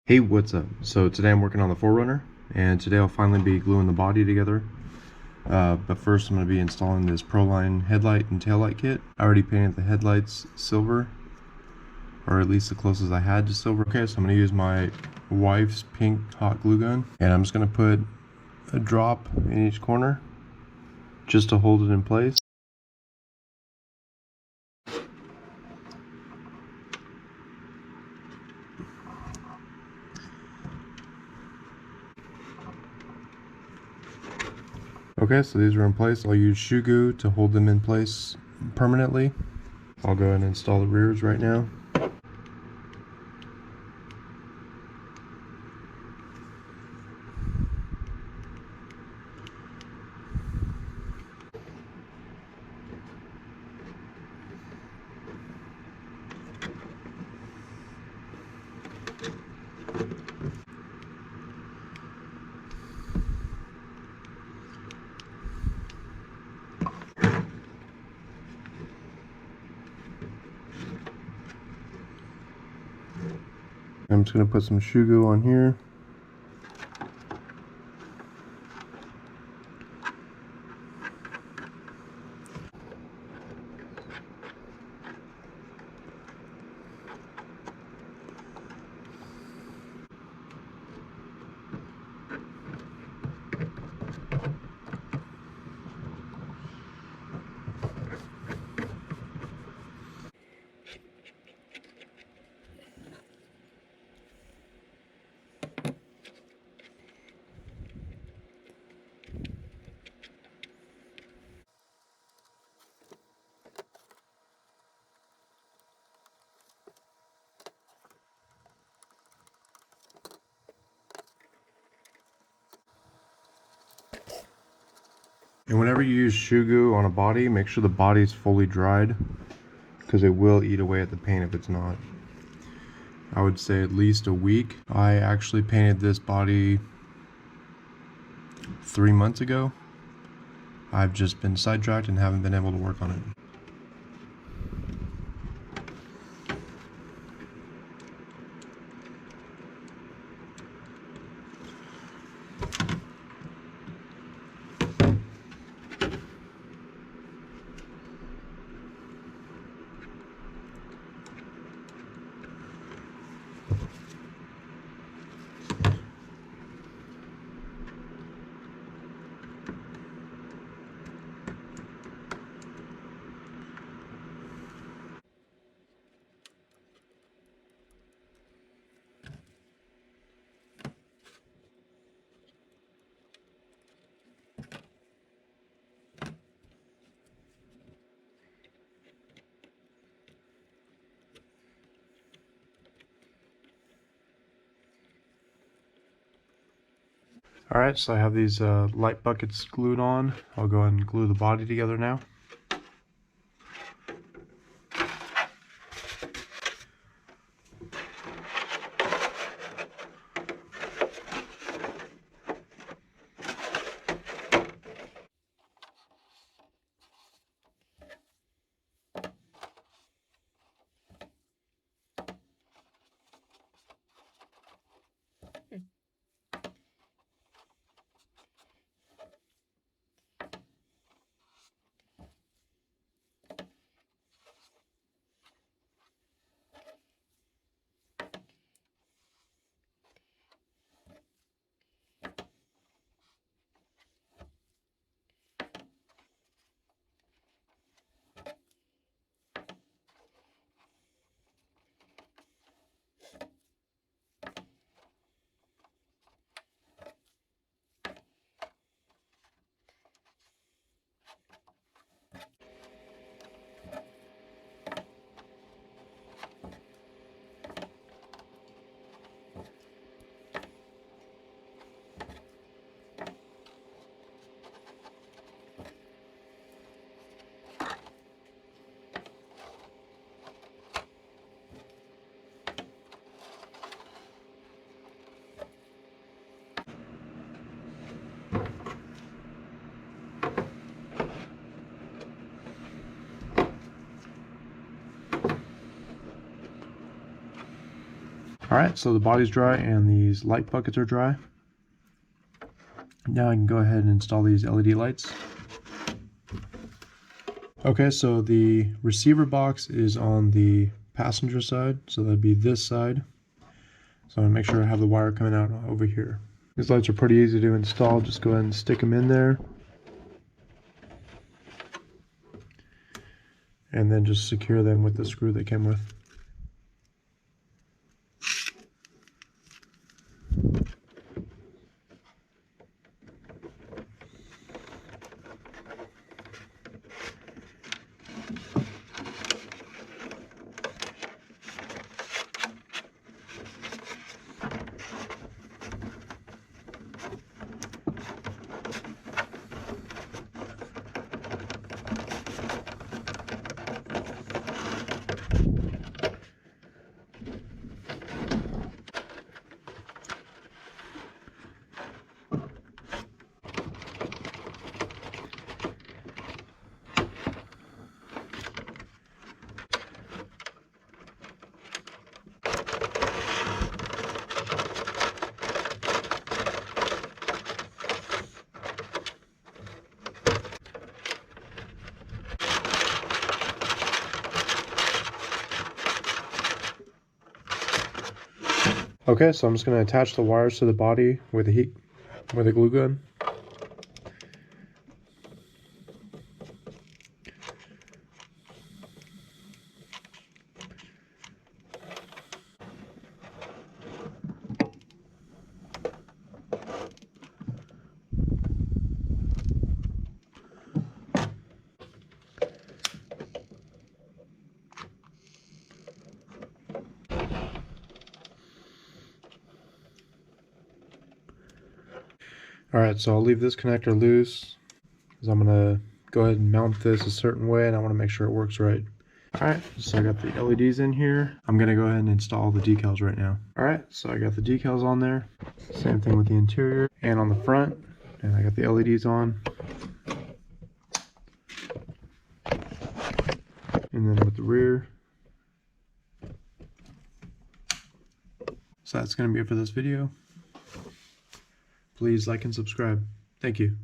Hey, what's up? So today I'm working on the 4Runner, and today I'll finally be gluing the body together. But first I'm going to be installing this Proline headlight and taillight kit. I already painted the headlights silver, or at least the closest I had to silver. Okay, so I'm going to use my wife's pink hot glue gun, and I'm just going to put a drop in each corner just to hold it in place. Okay, so these are in place. I'll use shoe glue to hold them in place permanently. I'll go ahead and install the rears right now. I'm just going to put some shoe glue on here. And whenever you use shoe glue on a body, make sure the body is fully dried, because it will eat away at the paint if it's not. I would say at least a week. I actually painted this body 3 months ago. I've just been sidetracked and haven't been able to work on it. Alright, so I have these light buckets glued on. I'll go ahead and glue the body together now. Alright, so the body's dry and these light buckets are dry. Now I can go ahead and install these LED lights. Okay, so the receiver box is on the passenger side, so that'd be this side. So I'm going to make sure I have the wire coming out over here. These lights are pretty easy to install. Just go ahead and stick them in there. And then just secure them with the screw they came with. Okay, so I'm just going to attach the wires to the body with a glue gun. Alright, so I'll leave this connector loose because I'm going to go ahead and mount this a certain way and I want to make sure it works right. Alright, so I got the LEDs in here. I'm going to go ahead and install the decals right now. Alright, so I got the decals on there. Same thing with the interior and on the front. And I got the LEDs on. And then with the rear. So that's going to be it for this video. Please like and subscribe. Thank you.